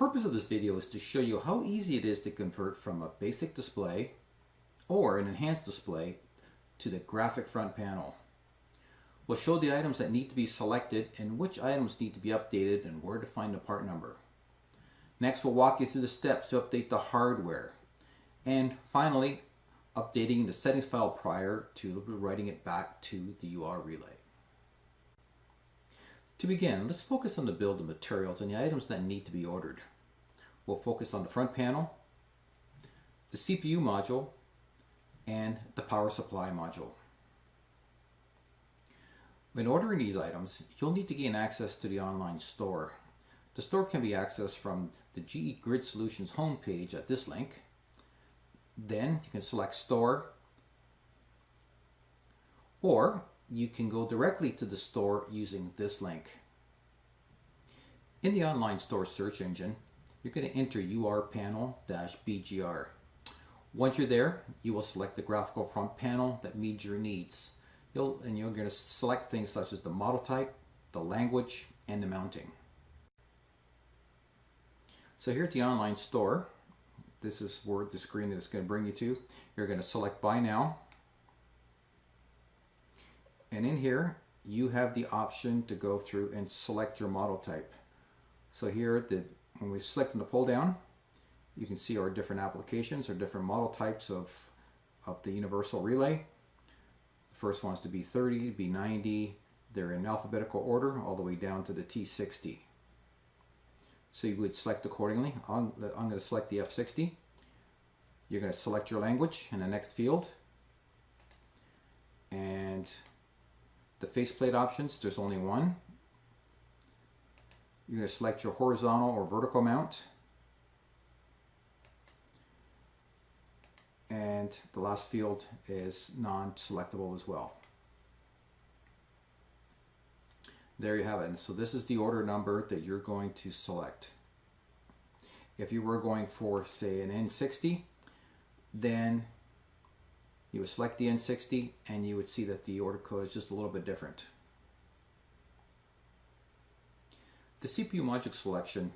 purpose of this video is to show you how easy it is to convert from a basic display or an enhanced display to the graphic front panel. We'll show the items that need to be selected and which items need to be updated and where to find the part number. Next, we'll walk you through the steps to update the hardware. And finally, updating the settings file prior to writing it back to the UR relay. To begin, let's focus on the build of materials and the items that need to be ordered. We'll focus on the front panel, the CPU module, and the power supply module. When ordering these items, you'll need to gain access to the online store. The store can be accessed from the GE Grid Solutions homepage at this link. Then you can select Store, or you can go directly to the store using this link. In the online store search engine, you're going to enter UR-panel-BGR. Once you're there, you will select the graphical front panel that meets your needs. You're going to select things such as the model type, the language, and the mounting. So here at the online store, this is where the screen is going to bring you to. You're going to select Buy Now. And in here, you have the option to go through and select your model type. So here, when we select in the pull down, you can see our different applications or different model types of the universal relay. The first one's to B30, B90. They're in alphabetical order all the way down to the T60. So you would select accordingly. I'm going to select the F60. You're going to select your language in the next field. And the faceplate options, there's only one. You're going to select your horizontal or vertical mount. And the last field is non-selectable as well. There you have it. So this is the order number that you're going to select. If you were going for, say, an N60, then you would select the N60 and you would see that the order code is just a little bit different. The CPU module selection,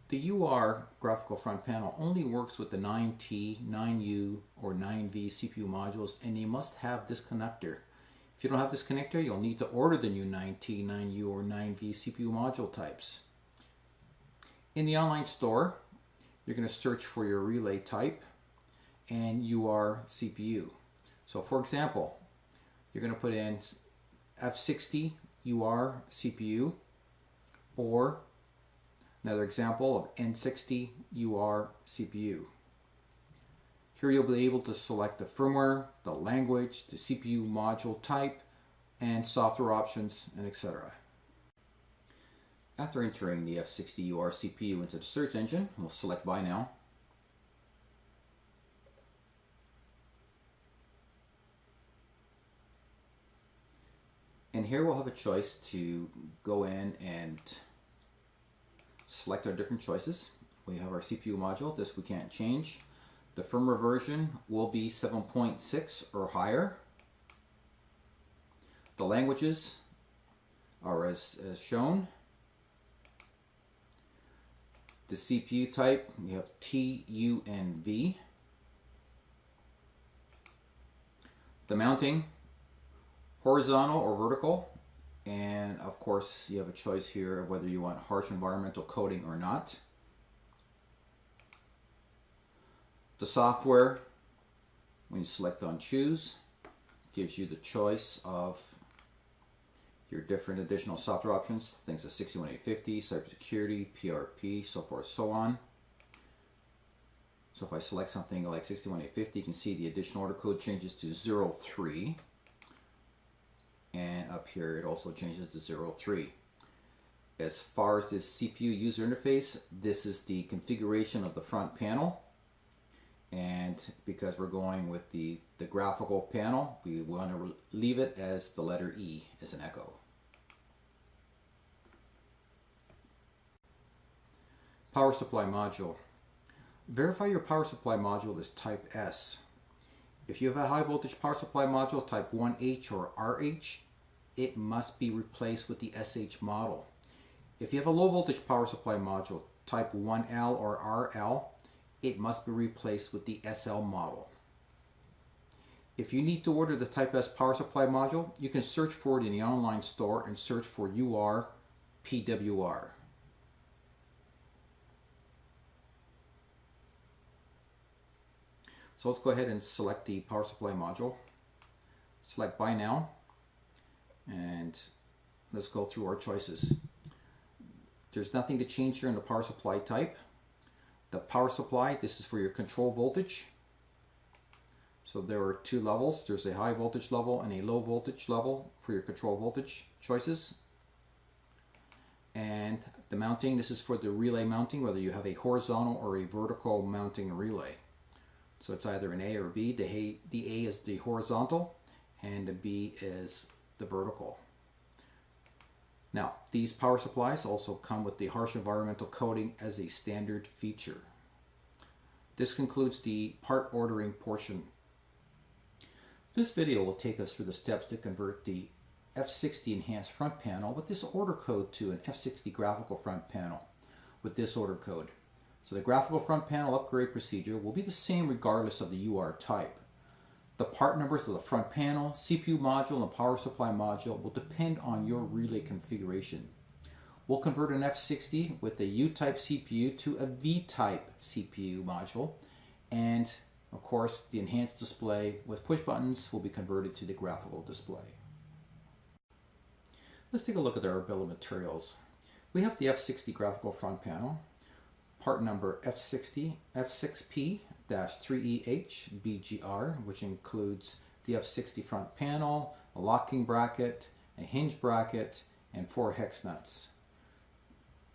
the UR graphical front panel only works with the 9T, 9U, or 9V CPU modules, and you must have this connector. If you don't have this connector, you'll need to order the new 9T, 9U, or 9V CPU module types. In the online store, you're going to search for your relay type and UR CPU. So for example, you're going to put in F60 UR CPU, or another example of N60 UR CPU. Here you'll be able to select the firmware, the language, the CPU module type, and software options, and etc. After entering the F60 UR CPU into the search engine, we'll select Buy Now. And here we'll have a choice to go in and select our different choices. We have our CPU module. This we can't change. The firmware version will be 7.6 or higher. The languages are as shown. The CPU type, we have T, U, and V. The mounting, horizontal or vertical, and of course you have a choice here of whether you want harsh environmental coating or not. The software, when you select on Choose, gives you the choice of your different additional software options, things like 61850, cybersecurity, PRP, so forth, so on. So if I select something like 61850, you can see the additional order code changes to 03. And up here it also changes to 03. As far as this CPU user interface, this is the configuration of the front panel. And because we're going with the graphical panel, we want to leave it as the letter E as an echo. Power supply module. Verify your power supply module is type S. If you have a high voltage power supply module type 1H or RH, it must be replaced with the SH model. If you have a low voltage power supply module type 1L or RL, it must be replaced with the SL model. If you need to order the Type S power supply module, you can search for it in the online store and search for UR-PWR. So let's go ahead and select the power supply module. Select Buy Now, and let's go through our choices. There's nothing to change here in the power supply type. The power supply, this is for your control voltage. So there are two levels. There's a high voltage level and a low voltage level for your control voltage choices. And the mounting, this is for the relay mounting, whether you have a horizontal or a vertical mounting relay. So it's either an A or B. The A is the horizontal and the B is the vertical. Now, these power supplies also come with the harsh environmental coating as a standard feature. This concludes the part ordering portion. This video will take us through the steps to convert the F60 enhanced front panel with this order code to an F60 graphical front panel with this order code. So the graphical front panel upgrade procedure will be the same regardless of the UR type. The part numbers of the front panel, CPU module, and power supply module will depend on your relay configuration. We'll convert an F60 with a U-type CPU to a V-type CPU module, and of course the enhanced display with push buttons will be converted to the graphical display. Let's take a look at our bill of materials. We have the F60 graphical front panel, part number F60 F6P-3EH BGR, which includes the F60 front panel, a locking bracket, a hinge bracket, and 4 hex nuts.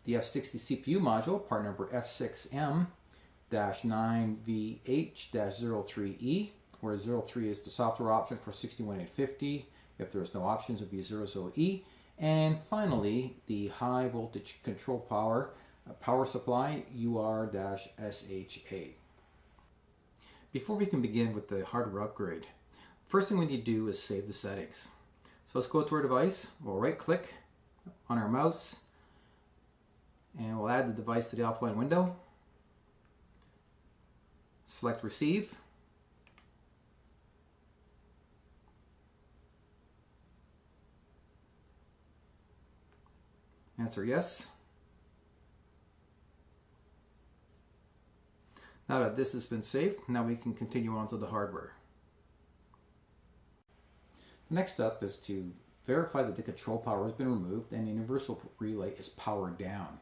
The F60 CPU module, part number F6M-9VH-03E, where 03 is the software option for 61850. If there's no options, it would be 00E. And finally, the high voltage control power supply UR-SHA. Before we can begin with the hardware upgrade, first thing we need to do is save the settings. So let's go to our device, we'll right click on our mouse, and we'll add the device to the offline window. Select Receive. Answer yes. Now that this has been saved, now we can continue on to the hardware. The next step is to verify that the control power has been removed and the universal relay is powered down.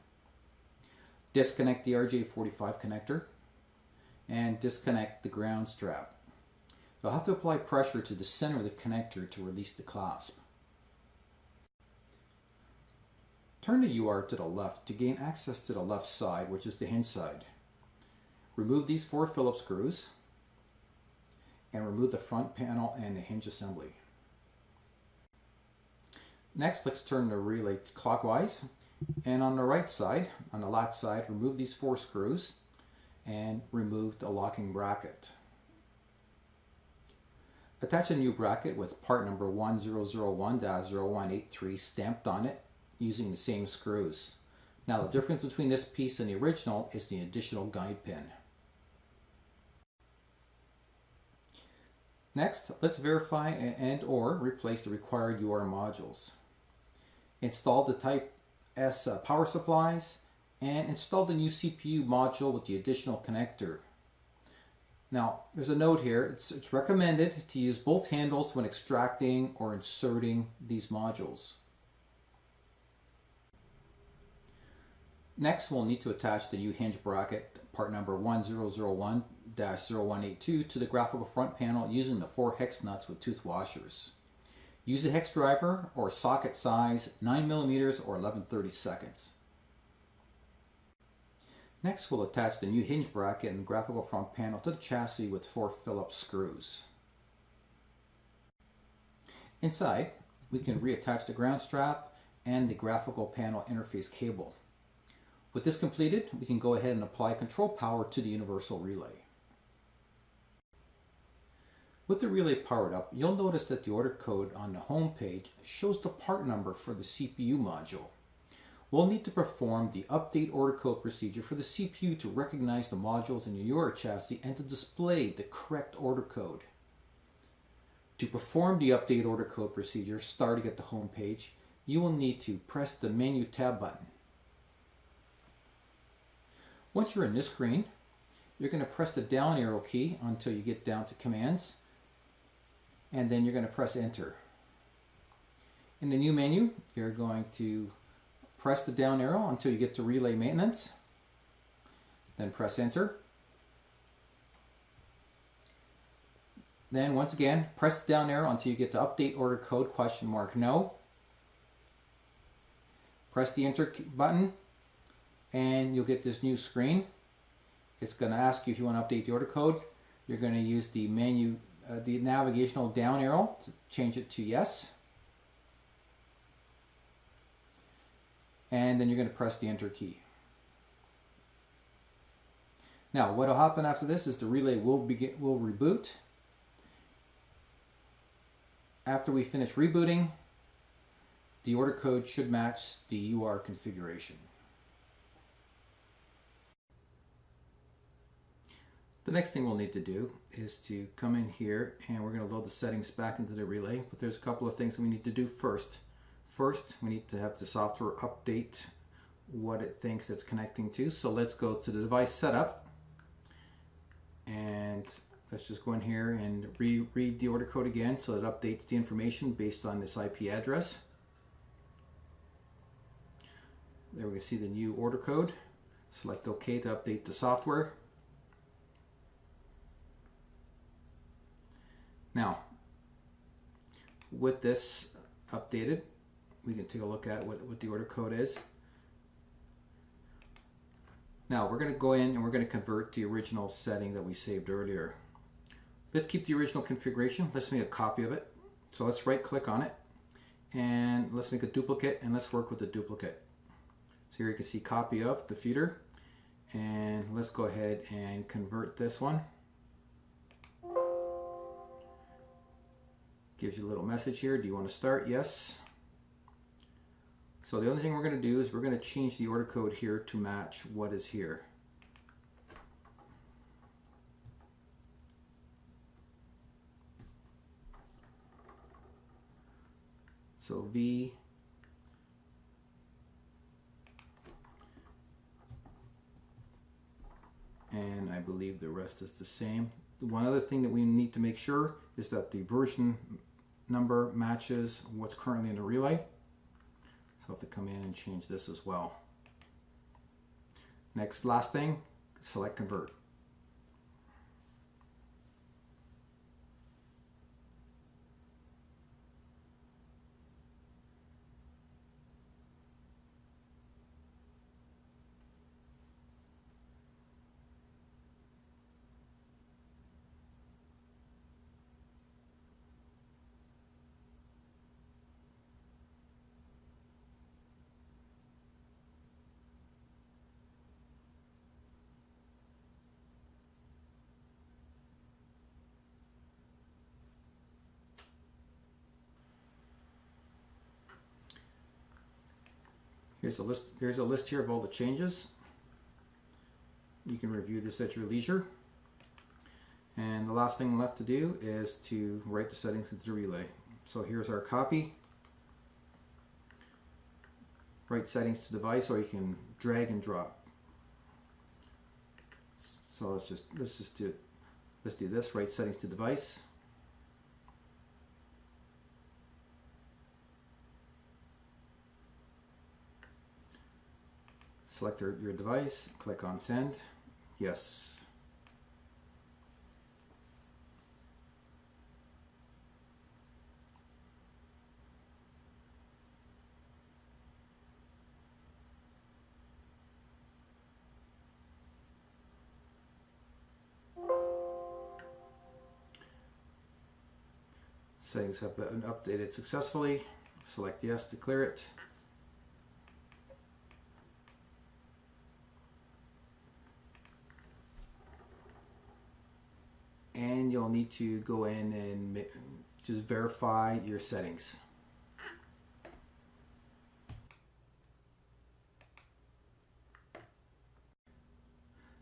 Disconnect the RJ45 connector and disconnect the ground strap. You'll have to apply pressure to the center of the connector to release the clasp. Turn the UR to the left to gain access to the left side, which is the hinge side. Remove these 4 Phillips screws and remove the front panel and the hinge assembly. Next, let's turn the relay clockwise, and on the right side, on the latch side, remove these 4 screws and remove the locking bracket. Attach a new bracket with part number 1001-0183 stamped on it using the same screws. Now the difference between this piece and the original is the additional guide pin. Next, let's verify and/or replace the required UR modules. Install the Type S power supplies and install the new CPU module with the additional connector. Now, there's a note here. It's recommended to use both handles when extracting or inserting these modules. Next, we'll need to attach the new hinge bracket, part number 1001-0182, to the graphical front panel using the 4 hex nuts with tooth washers. Use a hex driver or socket size 9mm or 11/32. Next, we'll attach the new hinge bracket and graphical front panel to the chassis with 4 Phillips screws. Inside, we can reattach the ground strap and the graphical panel interface cable. With this completed, we can go ahead and apply control power to the universal relay. With the relay powered up, you'll notice that the order code on the home page shows the part number for the CPU module. we'll need to perform the update order code procedure for the CPU to recognize the modules in your UR chassis and to display the correct order code. To perform the update order code procedure starting at the home page, you will need to press the menu tab button. Once you're in this screen, you're going to press the down arrow key until you get down to commands, and then you're going to press enter. In the new menu, you're going to press the down arrow until you get to relay maintenance, then press enter. Then once again, press the down arrow until you get to update order code ? No. Press the enter button and you'll get this new screen. It's going to ask you if you want to update the order code. You're going to use the menu, the navigational down arrow to change it to yes. And then you're going to press the enter key. Now what will happen after this is the relay will reboot. After we finish rebooting, the order code should match the UR configuration. The next thing we'll need to do is to come in here and we're going to load the settings back into the relay, but there's a couple of things that we need to do first. First, we need to have the software update what it thinks it's connecting to. So let's go to the device setup and let's just go in here and read the order code again so it updates the information based on this IP address. There we can see the new order code. Select OK to update the software. Now, with this updated, we can take a look at what the order code is. Now we're going to go in and we're going to convert the original setting that we saved earlier. Let's keep the original configuration. Let's make a copy of it. So let's right click on it and let's make a duplicate and let's work with the duplicate. So here you can see copy of the feeder, and let's go ahead and convert this one. Gives you a little message here. Do you want to start? Yes. So the only thing we're going to do is we're going to change the order code here to match what is here. So V and I believe the rest is the same. One other thing that we need to make sure is that the version number matches what's currently in the relay. So I have to come in and change this as well. Last thing, select convert. Here's a list here of all the changes. You can review this at your leisure. And the last thing left to do is to write the settings into the relay. So here's our copy. Write settings to device, or you can drag and drop. So let's do this. Write settings to device. Select your device, click on send, yes. Settings have been updated successfully. Select yes to clear it. And you'll need to go in and just verify your settings.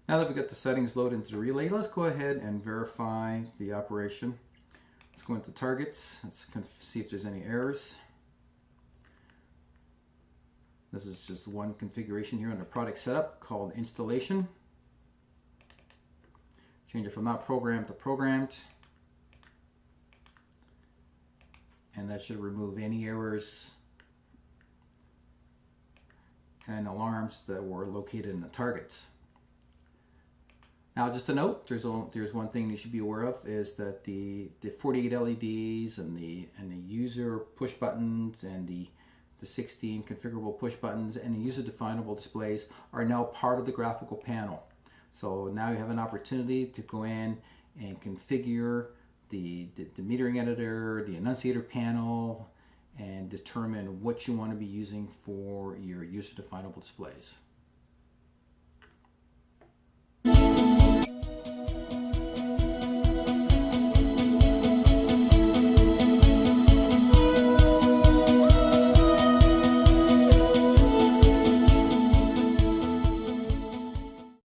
Now that we've got the settings loaded into the relay, let's go ahead and verify the operation. Let's go into targets. Let's see if there's any errors. This is just one configuration here under product setup called installation. Change it from not programmed to programmed. And that should remove any errors and alarms that were located in the targets. Now, just a note, there's one thing you should be aware of, is that the 48 LEDs and the user push buttons and the 16 configurable push buttons and the user definable displays are now part of the graphical panel. So now you have an opportunity to go in and configure the metering editor, the annunciator panel, and determine what you want to be using for your user definable displays.